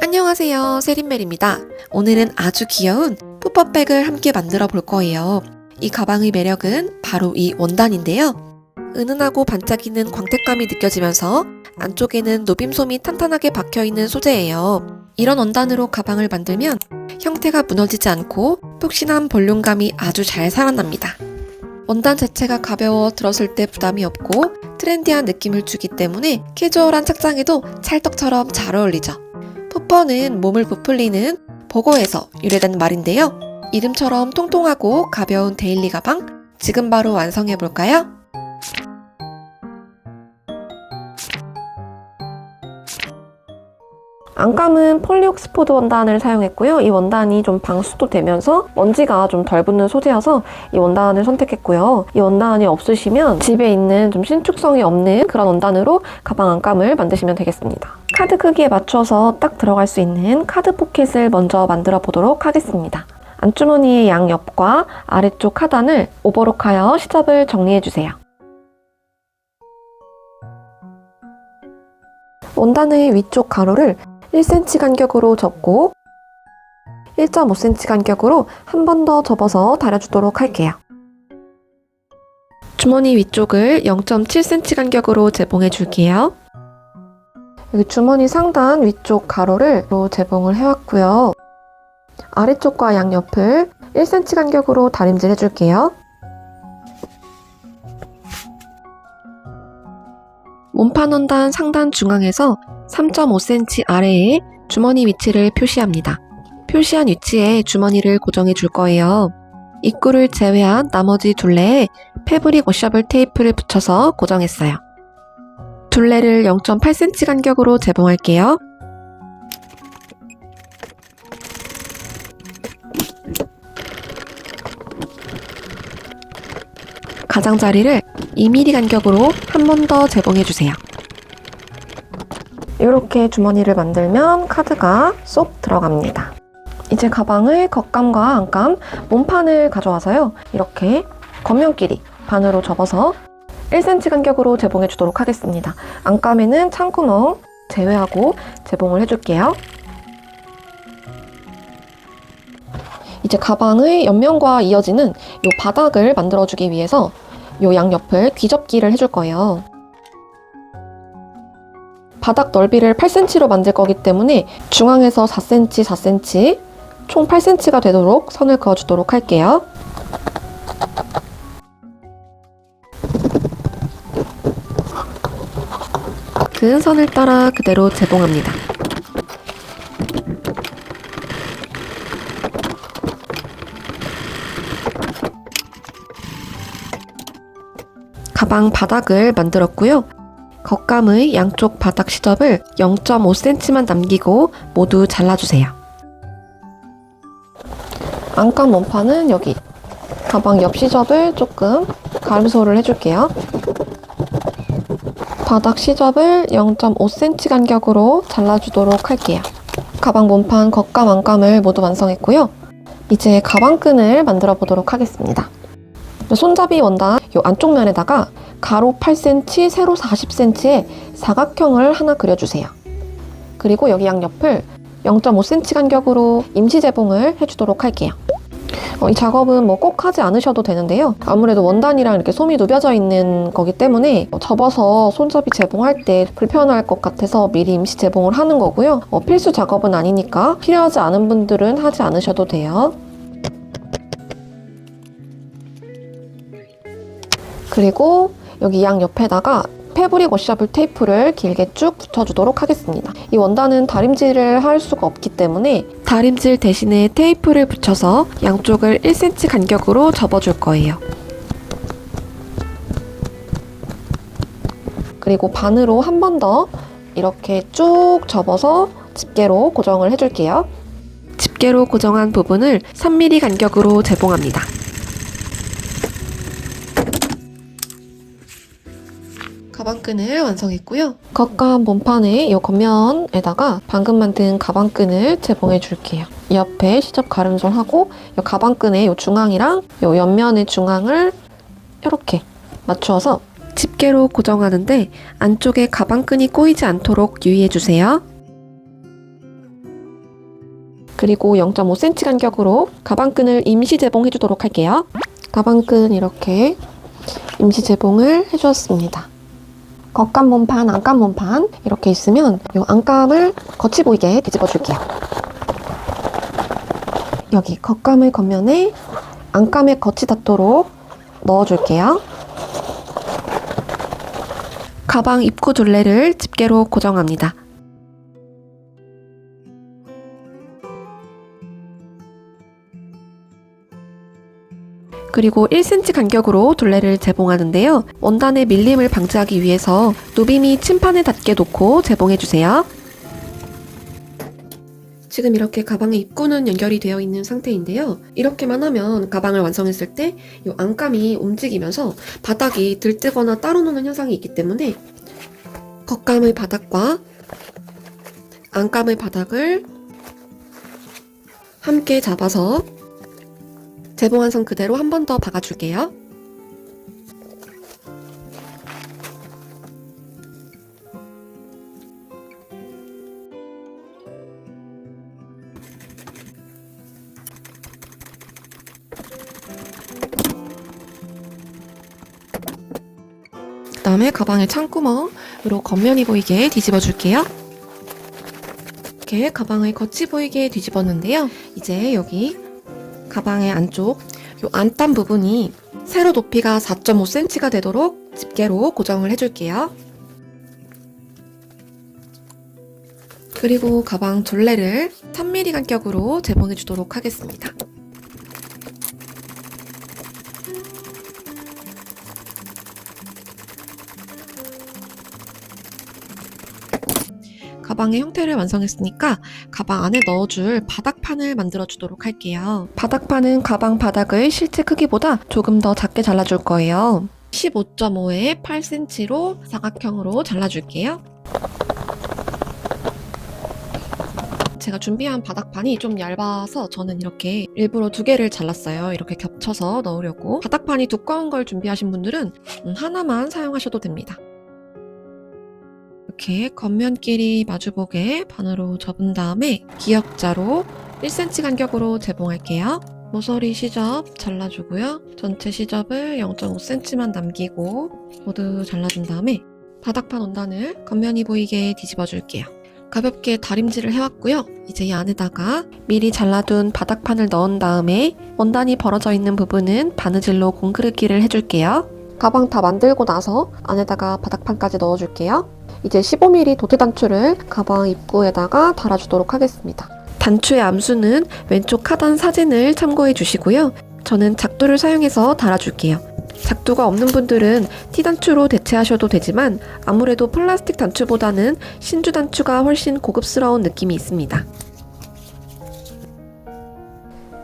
안녕하세요, 세린멜입니다. 오늘은 아주 귀여운 푸퍼백을 함께 만들어 볼 거예요. 이 가방의 매력은 바로 이 원단인데요. 은은하고 반짝이는 광택감이 느껴지면서 안쪽에는 노빔솜이 탄탄하게 박혀있는 소재예요. 이런 원단으로 가방을 만들면 형태가 무너지지 않고 푹신한 볼륨감이 아주 잘 살아납니다. 원단 자체가 가벼워 들었을 때 부담이 없고 트렌디한 느낌을 주기 때문에 캐주얼한 착장에도 찰떡처럼 잘 어울리죠. 푸퍼는 몸을 부풀리는 버거에서 유래된 말인데요. 이름처럼 통통하고 가벼운 데일리 가방, 지금 바로 완성해 볼까요? 안감은 폴리옥스포드 원단을 사용했고요. 이 원단이 좀 방수도 되면서 먼지가 좀 덜 붙는 소재여서 이 원단을 선택했고요. 이 원단이 없으시면 집에 있는 좀 신축성이 없는 그런 원단으로 가방 안감을 만드시면 되겠습니다. 카드 크기에 맞춰서 딱 들어갈 수 있는 카드 포켓을 먼저 만들어 보도록 하겠습니다. 안주머니의 양옆과 아래쪽 하단을 오버록하여 시접을 정리해주세요. 원단의 위쪽 가로를 1cm 간격으로 접고 1.5cm 간격으로 한 번 더 접어서 다려주도록 할게요. 주머니 위쪽을 0.7cm 간격으로 재봉해 줄게요. 여기 주머니 상단 위쪽 가로를 재봉을 해왔고요. 아래쪽과 양옆을 1cm 간격으로 다림질 해줄게요. 몸판 원단 상단 중앙에서 3.5cm 아래에 주머니 위치를 표시합니다. 표시한 위치에 주머니를 고정해 줄 거예요. 입구를 제외한 나머지 둘레에 패브릭 워셔블 테이프를 붙여서 고정했어요. 둘레를 0.8cm 간격으로 재봉할게요. 가장자리를 2mm 간격으로 한 번 더 재봉해주세요. 이렇게 주머니를 만들면 카드가 쏙 들어갑니다. 이제 가방을 겉감과 안감, 몸판을 가져와서요. 이렇게 겉면끼리 반으로 접어서 1cm 간격으로 재봉해 주도록 하겠습니다. 안감에는 창구멍 제외하고 재봉을 해줄게요. 이제 가방의 옆면과 이어지는 이 바닥을 만들어주기 위해서 이 양옆을 귀접기를 해줄 거예요. 바닥 넓이를 8cm로 만들 거기 때문에 중앙에서 4cm, 4cm, 총 8cm가 되도록 선을 그어주도록 할게요. 그은 선을 따라 그대로 재봉합니다. 가방 바닥을 만들었고요. 겉감의 양쪽 바닥 시접을 0.5cm만 남기고 모두 잘라주세요. 안감 원판은 여기 가방 옆 시접을 조금 가름소를 해줄게요. 바닥 시접을 0.5cm 간격으로 잘라주도록 할게요. 가방 몸판 겉감 안감을 모두 완성했고요. 이제 가방끈을 만들어 보도록 하겠습니다. 손잡이 원단 이 안쪽 면에다가 가로 8cm, 세로 40cm의 사각형을 하나 그려주세요. 그리고 여기 양옆을 0.5cm 간격으로 임시 재봉을 해주도록 할게요. 이 작업은 꼭 하지 않으셔도 되는데요. 아무래도 원단이랑 이렇게 솜이 누벼져 있는 거기 때문에 접어서 손잡이 재봉할 때 불편할 것 같아서 미리 임시 재봉을 하는 거고요. 필수 작업은 아니니까 필요하지 않은 분들은 하지 않으셔도 돼요. 그리고 여기 양옆에다가 패브릭 워셔블 테이프를 길게 쭉 붙여주도록 하겠습니다. 이 원단은 다림질을 할 수가 없기 때문에 다림질 대신에 테이프를 붙여서 양쪽을 1cm 간격으로 접어줄 거예요. 그리고 반으로 한 번 더 이렇게 쭉 접어서 집게로 고정을 해줄게요. 집게로 고정한 부분을 3mm 간격으로 재봉합니다. 가방끈을 완성했고요. 겉감 몸판의 이 겉면에다가 방금 만든 가방끈을 재봉해 줄게요. 옆에 시접 가름솔하고 이 가방끈의 이 중앙이랑 이 옆면의 중앙을 이렇게 맞추어서 집게로 고정하는데 안쪽에 가방끈이 꼬이지 않도록 유의해주세요. 그리고 0.5cm 간격으로 가방끈을 임시 재봉해주도록 할게요. 가방끈 이렇게 임시 재봉을 해주었습니다. 겉감 몸판, 안감 몸판 이렇게 있으면 이 안감을 겉이 보이게 뒤집어 줄게요. 여기 겉감의 겉면에 안감의 겉이 닿도록 넣어줄게요. 가방 입구 둘레를 집게로 고정합니다. 그리고 1cm 간격으로 둘레를 재봉하는데요. 원단의 밀림을 방지하기 위해서 누빔이 침판에 닿게 놓고 재봉해주세요. 지금 이렇게 가방의 입구는 연결이 되어 있는 상태인데요. 이렇게만 하면 가방을 완성했을 때 이 안감이 움직이면서 바닥이 들뜨거나 따로 노는 현상이 있기 때문에 겉감의 바닥과 안감의 바닥을 함께 잡아서 재봉한 선 그대로 한 번 더 박아줄게요. 그 다음에 가방의 창구멍으로 겉면이 보이게 뒤집어 줄게요. 이렇게 가방을 겉이 보이게 뒤집었는데요. 이제 여기 가방의 안쪽 요 안단 부분이 세로 높이가 4.5cm가 되도록 집게로 고정을 해줄게요. 그리고 가방 둘레를 3mm 간격으로 재봉해 주도록 하겠습니다. 가방의 형태를 완성했으니까 가방 안에 넣어줄 바닥판을 만들어 주도록 할게요. 바닥판은 가방 바닥을 실제 크기보다 조금 더 작게 잘라줄 거예요. 15.5에 8cm로 사각형으로 잘라줄게요. 제가 준비한 바닥판이 좀 얇아서 저는 이렇게 일부러 2개를 잘랐어요. 이렇게 겹쳐서 넣으려고. 바닥판이 두꺼운 걸 준비하신 분들은 하나만 사용하셔도 됩니다. 이렇게 겉면끼리 마주보게 반으로 접은 다음에 기역자로 1cm 간격으로 재봉할게요. 모서리 시접 잘라주고요. 전체 시접을 0.5cm만 남기고 모두 잘라준 다음에 바닥판 원단을 겉면이 보이게 뒤집어 줄게요. 가볍게 다림질을 해왔고요. 이제 이 안에다가 미리 잘라둔 바닥판을 넣은 다음에 원단이 벌어져 있는 부분은 바느질로 공그르기를 해줄게요. 가방 다 만들고 나서 안에다가 바닥판까지 넣어줄게요. 이제 15mm 도트 단추를 가방 입구에다가 달아주도록 하겠습니다. 단추의 암수는 왼쪽 하단 사진을 참고해 주시고요. 저는 작두를 사용해서 달아줄게요. 작두가 없는 분들은 T단추로 대체하셔도 되지만 아무래도 플라스틱 단추보다는 신주 단추가 훨씬 고급스러운 느낌이 있습니다.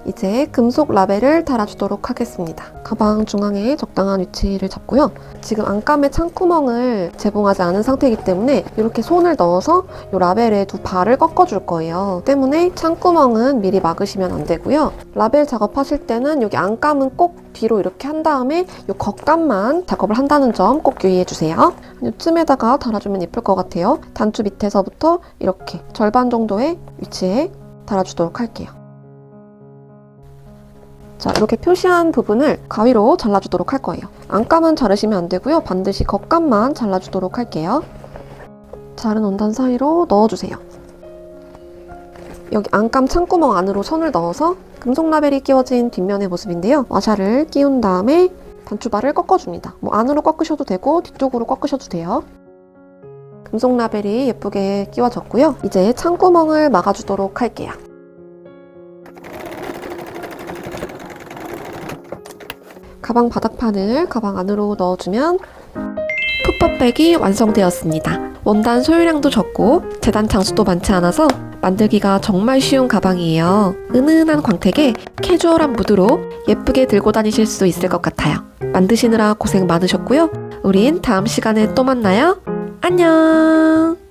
이제 금속 라벨을 달아주도록 하겠습니다. 가방 중앙에 적당한 위치를 잡고요. 지금 안감의 창구멍을 재봉하지 않은 상태이기 때문에 이렇게 손을 넣어서 이 라벨에 두 발을 꺾어줄 거예요. 때문에 창구멍은 미리 막으시면 안 되고요. 라벨 작업하실 때는 여기 안감은 꼭 뒤로 이렇게 한 다음에 이 겉감만 작업을 한다는 점 꼭 유의해주세요. 이쯤에다가 달아주면 예쁠 것 같아요. 단추 밑에서부터 이렇게 절반 정도의 위치에 달아주도록 할게요. 자, 이렇게 표시한 부분을 가위로 잘라주도록 할 거예요. 안감은 자르시면 안 되고요. 반드시 겉감만 잘라주도록 할게요. 자른 원단 사이로 넣어주세요. 여기 안감 창구멍 안으로 손을 넣어서 금속 라벨이 끼워진 뒷면의 모습인데요. 와샤를 끼운 다음에 단추발을 꺾어줍니다. 안으로 꺾으셔도 되고 뒤쪽으로 꺾으셔도 돼요. 금속 라벨이 예쁘게 끼워졌고요. 이제 창구멍을 막아주도록 할게요. 가방 바닥판을 가방 안으로 넣어주면 풋퍼백이 완성되었습니다. 원단 소유량도 적고 재단 장수도 많지 않아서 만들기가 정말 쉬운 가방이에요. 은은한 광택에 캐주얼한 무드로 예쁘게 들고 다니실 수 있을 것 같아요. 만드시느라 고생 많으셨고요. 우린 다음 시간에 또 만나요. 안녕!